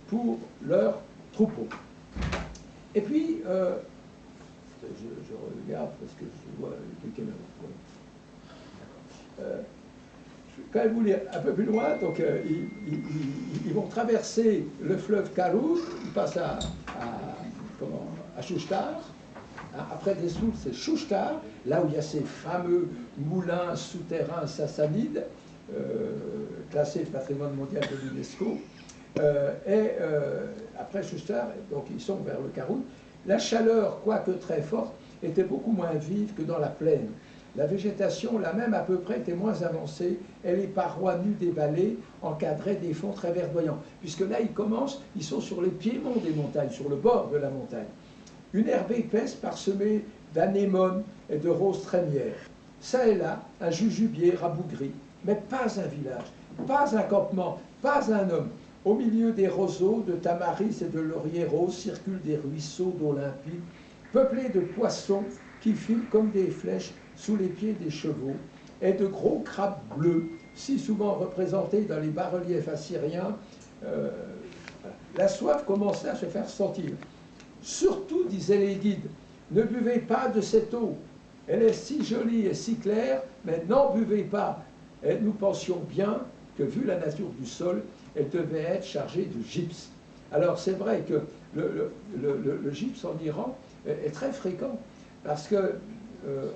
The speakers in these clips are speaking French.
pour leurs troupeaux. Et puis, je regarde parce que je vois quelqu'un. Quand même vous lire un peu plus loin, donc ils vont traverser le fleuve Karoun, ils passent à Shushtar. Après des sources, c'est Shushtar, là où il y a ces fameux moulins souterrains sassanides, classés patrimoine mondial de l'UNESCO. Après Shushtar, donc ils sont vers le Karoun. La chaleur, quoique très forte, était beaucoup moins vive que dans la plaine. La végétation, la même à peu près, était moins avancée, et les parois nues des vallées encadraient des fonds très verdoyants. Puisque là, ils sont sur les piémonts des montagnes, sur le bord de la montagne. Une herbe épaisse parsemée d'anémones et de roses trémières. Ça et là, un jujubier rabougri, mais pas un village, pas un campement, pas un homme. Au milieu des roseaux, de tamaris et de lauriers roses circulent des ruisseaux d'eau limpide, peuplés de poissons qui filent comme des flèches sous les pieds des chevaux, et de gros crabes bleus, si souvent représentés dans les bas-reliefs assyriens. La soif commençait à se faire sentir. Surtout, disaient les guides, ne buvez pas de cette eau. Elle est si jolie et si claire, mais n'en buvez pas. Et nous pensions bien que, vu la nature du sol, elle devait être chargée de gypse. Alors, c'est vrai que le gypse en Iran est très fréquent, parce que,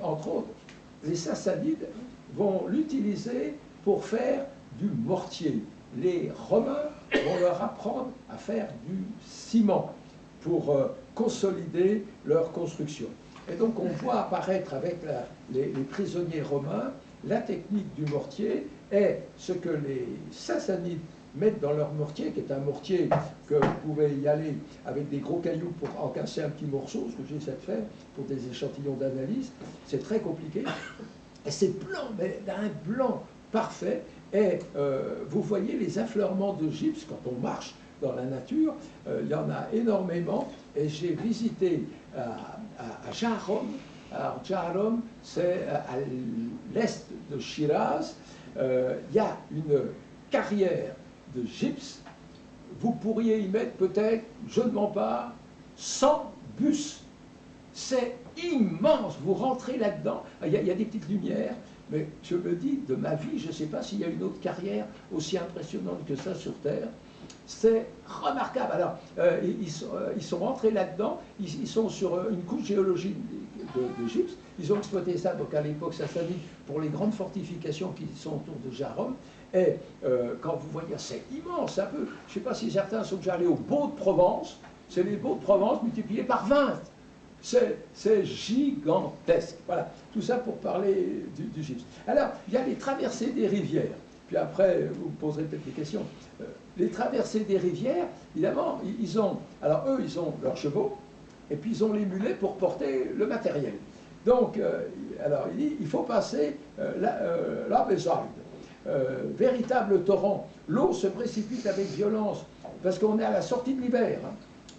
entre autres, les Sassanides vont l'utiliser pour faire du mortier. Les Romains vont leur apprendre à faire du ciment pour consolider leur construction. Et donc on voit apparaître avec les prisonniers romains la technique du mortier et ce que les Sassanides mettent dans leur mortier, qui est un mortier que vous pouvez y aller avec des gros cailloux pour en casser un petit morceau, ce que j'essaie de faire pour des échantillons d'analyse. C'est très compliqué. Et c'est blanc, mais d'un blanc parfait. Et vous voyez les affleurements de gypse quand on marche dans la nature, il y en a énormément. Et j'ai visité à Jahrom. Alors Jahrom, c'est à l'est de Shiraz. Il y a une carrière de gypse. Vous pourriez y mettre peut-être, je ne mens pas, 100 bus. C'est immense. Vous rentrez là-dedans. Il y a des petites lumières. Mais je me dis, de ma vie, je ne sais pas s'il y a une autre carrière aussi impressionnante que ça sur Terre. C'est remarquable. Alors, ils sont rentrés là-dedans, ils sont sur une couche géologique de gypse. Ils ont exploité ça donc à l'époque sassanide pour les grandes fortifications qui sont autour de Jahrom. Et quand vous voyez, c'est immense, un peu. Je ne sais pas si certains sont déjà allés aux Baux de Provence. C'est les Baux de Provence multipliés par 20. C'est gigantesque. Voilà, tout ça pour parler du gypse. Alors, il y a les traversées des rivières. Puis après, vous me poserez peut-être des questions. Les traversées des rivières, évidemment, ils ont leurs chevaux, et puis ils ont les mulets pour porter le matériel. Donc, alors, il dit, il faut passer la Besarde. Véritable torrent. L'eau se précipite avec violence, parce qu'on est à la sortie de l'hiver. Hein.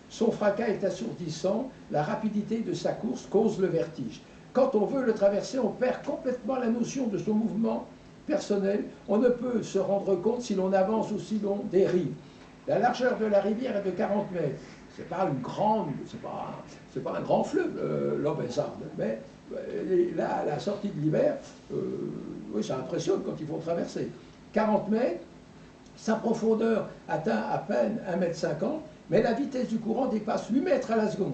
Son fracas est assourdissant, la rapidité de sa course cause le vertige. Quand on veut le traverser, on perd complètement la notion de son mouvement personnel. On ne peut se rendre compte si l'on avance ou si l'on dérive. La largeur de la rivière est de 40 mètres. C'est pas un grand fleuve, l'Obésarde, mais là, à la sortie de l'hiver, oui, ça impressionne quand ils vont traverser. 40 mètres, sa profondeur atteint à peine 1,50 m, mais la vitesse du courant dépasse 8 mètres à la seconde.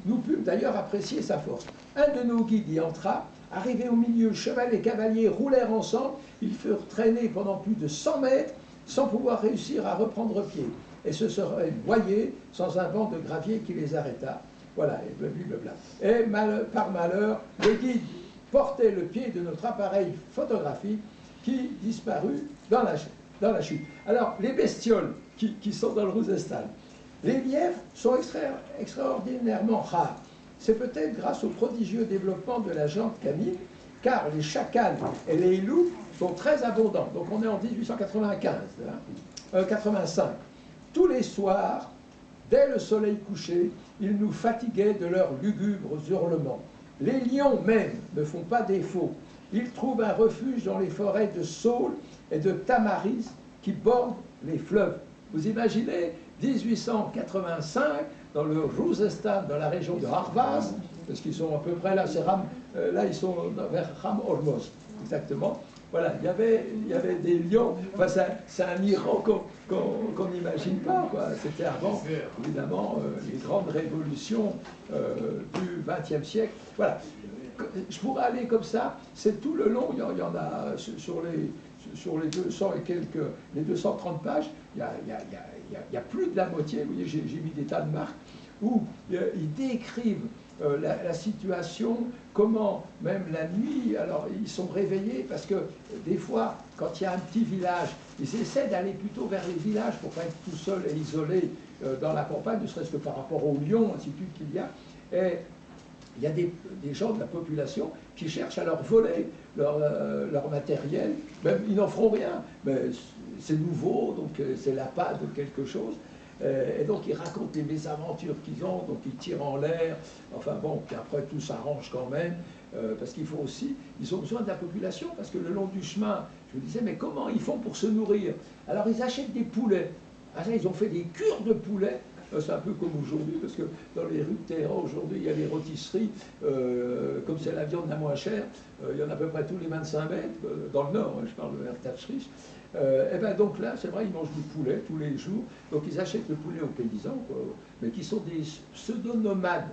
Nous pûmes d'ailleurs apprécier sa force. Un de nos guides y entra. Arrivé au milieu, cheval et cavalier roulèrent ensemble. Ils furent traînés pendant plus de 100 mètres sans pouvoir réussir à reprendre pied. Et se seraient noyés sans un vent de gravier qui les arrêta. Voilà, et blablabla. Et par malheur, le guide portait le pied de notre appareil photographique qui disparut dans la chute. Alors, les bestioles qui sont dans le Rouzestan, les lièvres sont extraordinairement rares. C'est peut-être grâce au prodigieux développement de la jante canine, car les chacals et les loups sont très abondants. Donc on est en 1895, 85. Tous les soirs, dès le soleil couché, ils nous fatiguaient de leurs lugubres hurlements. Les lions même ne font pas défaut. Ils trouvent un refuge dans les forêts de saules et de tamaris qui bordent les fleuves. Vous imaginez 1885, dans le Rouzestan, dans la région de Harvaz, parce qu'ils sont à peu près là, là ils sont vers Ram Hormoz, exactement. Voilà, il y avait des lions. Enfin, c'est un Iran qu'on n'imagine pas, quoi. C'était avant, évidemment, les grandes révolutions du XXe siècle. Voilà. Je pourrais aller comme ça. C'est tout le long. Il y en a sur les 200 et quelques, les 230 pages. Il y a plus de la moitié. Vous voyez, j'ai mis des tas de marques où ils décrivent la situation, comment même la nuit, alors ils sont réveillés parce que des fois, quand il y a un petit village, ils essaient d'aller plutôt vers les villages pour pas être tout seul et isolé dans la campagne, ne serait-ce que par rapport aux lions, ainsi de suite qu'il y a. Et il y a des gens de la population qui cherchent à leur voler leur matériel, même ils n'en feront rien, mais c'est nouveau, donc c'est la patte de quelque chose. Et donc ils racontent les mésaventures qu'ils ont, donc ils tirent en l'air, enfin bon, puis après tout s'arrange quand même, parce qu'il faut aussi, ils ont besoin de la population, parce que le long du chemin, je me disais, mais comment ils font pour se nourrir? Alors ils achètent des poulets, ils ont fait des cures de poulets, c'est un peu comme aujourd'hui, parce que dans les rues de Téhéran aujourd'hui, il y a les rôtisseries, comme c'est la viande la moins chère, il y en a à peu près tous les 25 mètres, dans le nord, je parle de Ertatschrich. Et bien donc là, c'est vrai, ils mangent du poulet tous les jours, donc ils achètent le poulet aux paysans, quoi, mais qui sont des pseudo-nomades.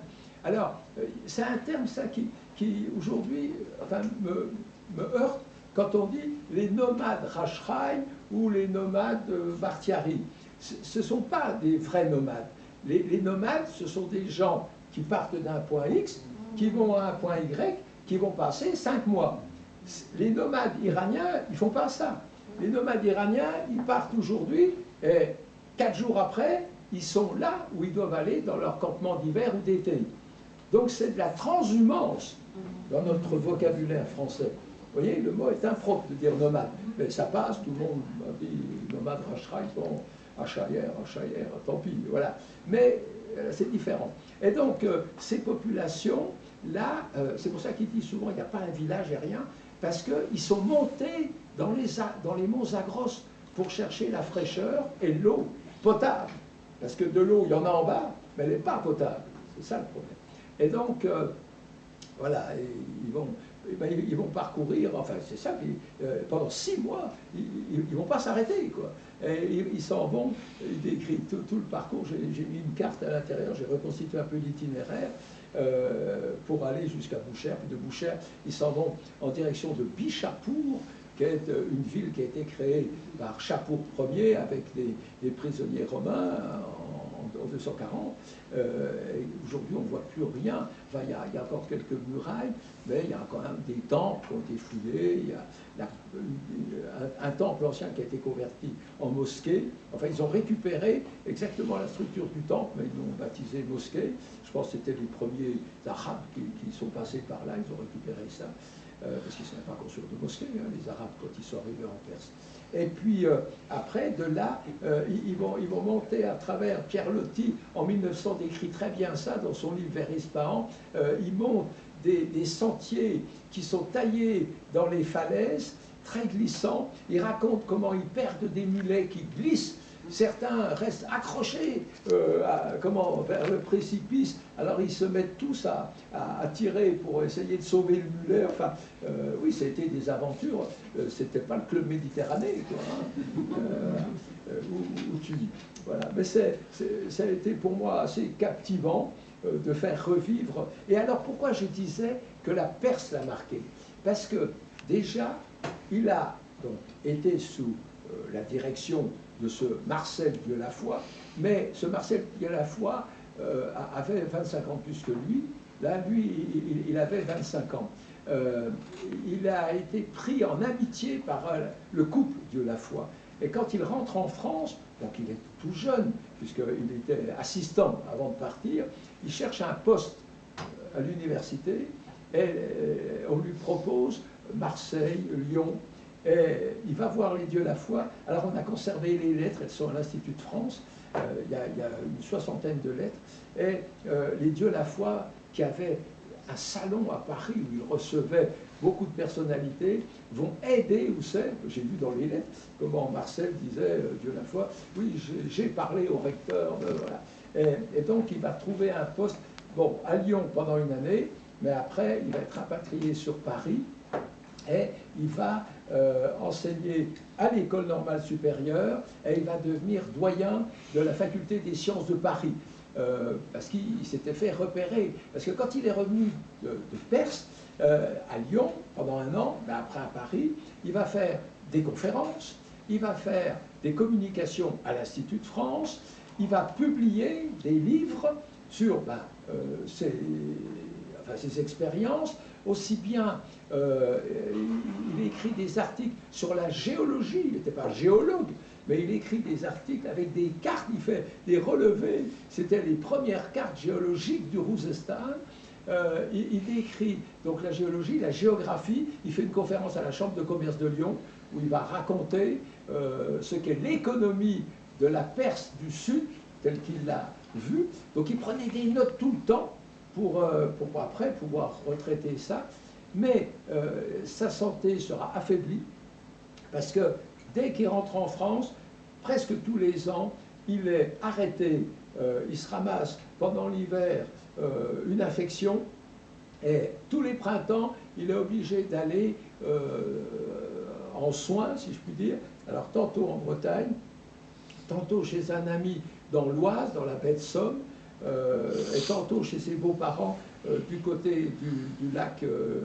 Alors, c'est un terme, ça, qui aujourd'hui, enfin, me heurte quand on dit les nomades Rachraï ou les nomades Bartiari. Ce ne sont pas des vrais nomades. Les nomades, ce sont des gens qui partent d'un point X, qui vont à un point Y, qui vont passer 5 mois. Les nomades iraniens, ils ne font pas ça. Les nomades iraniens, ils partent aujourd'hui, et 4 jours après, ils sont là où ils doivent aller dans leur campement d'hiver ou d'été. Donc c'est de la transhumance dans notre vocabulaire français. Vous voyez, le mot est impropre de dire nomade, mais ça passe, tout le monde dit nomade Rachraï, bon, Achaïer, tant pis, voilà. Mais c'est différent. Et donc, ces populations-là, c'est pour ça qu'ils disent souvent qu'il n'y a pas un village et rien, parce qu'ils sont montés dans les monts Zagros pour chercher la fraîcheur et l'eau potable. Parce que de l'eau, il y en a en bas, mais elle n'est pas potable. C'est ça le problème. Et donc, voilà, et ils vont parcourir, enfin c'est ça, pendant 6 mois, ils ne vont pas s'arrêter, quoi. Et ils s'en vont, ils décrivent tout le parcours, j'ai mis une carte à l'intérieur, j'ai reconstitué un peu l'itinéraire pour aller jusqu'à Boucher, puis de Boucher, ils s'en vont en direction de Bichapour, qui est une ville qui a été créée par Chapour Ier avec des prisonniers romains en 240. Aujourd'hui, on ne voit plus rien. Enfin, il y a encore quelques murailles, mais il y a quand même des temples qui ont été fouillés. Il y a un temple ancien qui a été converti en mosquée. Enfin, ils ont récupéré exactement la structure du temple, mais ils l'ont baptisé mosquée. Je pense que c'était les premiers Arabes qui sont passés par là. Ils ont récupéré ça. Parce qu'ils ne savaient pas construire de mosquée, hein, les Arabes, quand ils sont arrivés en Perse. Et puis, après, de là, ils vont monter à travers. Pierre Loti, en 1900, décrit très bien ça dans son livre Vers Ispahan. Ils montent des sentiers qui sont taillés dans les falaises, très glissants. Ils racontent comment ils perdent des mulets qui glissent. Certains restent accrochés vers le précipice, alors ils se mettent tous à tirer pour essayer de sauver le mulet. Enfin, oui, c'était des aventures, c'était pas le club Méditerranée, quoi, hein, où tu dis. Voilà. Mais ça a été pour moi assez captivant de faire revivre. Et alors pourquoi je disais que la Perse l'a marqué? Parce que déjà, il a donc été sous la direction de ce Marcel Dieulafoy, mais ce Marcel Dieulafoy avait 25 ans plus que lui. Là, lui, il avait 25 ans. Il a été pris en amitié par le couple Dieulafoy. Et quand il rentre en France, donc il est tout jeune, puisqu'il était assistant avant de partir, il cherche un poste à l'université et on lui propose Marseille, Lyon. Et il va voir les Dieulafoy. Alors on a conservé les lettres, elles sont à l'Institut de France, il y a une 60aine de lettres, et les Dieulafoy qui avaient un salon à Paris où il recevait beaucoup de personnalités, vont aider Hussein. J'ai vu dans les lettres comment Marcel disait, Dieu la foi, oui, j'ai parlé au recteur, voilà. Et donc il va trouver un poste, bon, à Lyon pendant une année, mais après il va être rapatrié sur Paris, et il va enseigner à l'École normale supérieure, et il va devenir doyen de la faculté des sciences de Paris. Parce qu'il s'était fait repérer. Parce que quand il est revenu de Perse, à Lyon, pendant un an, mais après à Paris, il va faire des conférences, il va faire des communications à l'Institut de France, il va publier des livres sur ses expériences, aussi bien il écrit des articles sur la géologie, il n'était pas géologue, mais il écrit des articles avec des cartes, il fait des relevés, c'était les premières cartes géologiques du Khouzestan. Il écrit donc la géologie, la géographie, il fait une conférence à la Chambre de commerce de Lyon où il va raconter ce qu'est l'économie de la Perse du Sud, telle qu'il l'a vue. Donc il prenait des notes tout le temps pour après pouvoir retraiter ça. Mais sa santé sera affaiblie parce que dès qu'il rentre en France, presque tous les ans, il est arrêté, il se ramasse pendant l'hiver une infection, et tous les printemps, il est obligé d'aller en soins, si je puis dire, alors tantôt en Bretagne, tantôt chez un ami dans l'Oise, dans la baie de Somme, et tantôt chez ses beaux-parents du côté du lac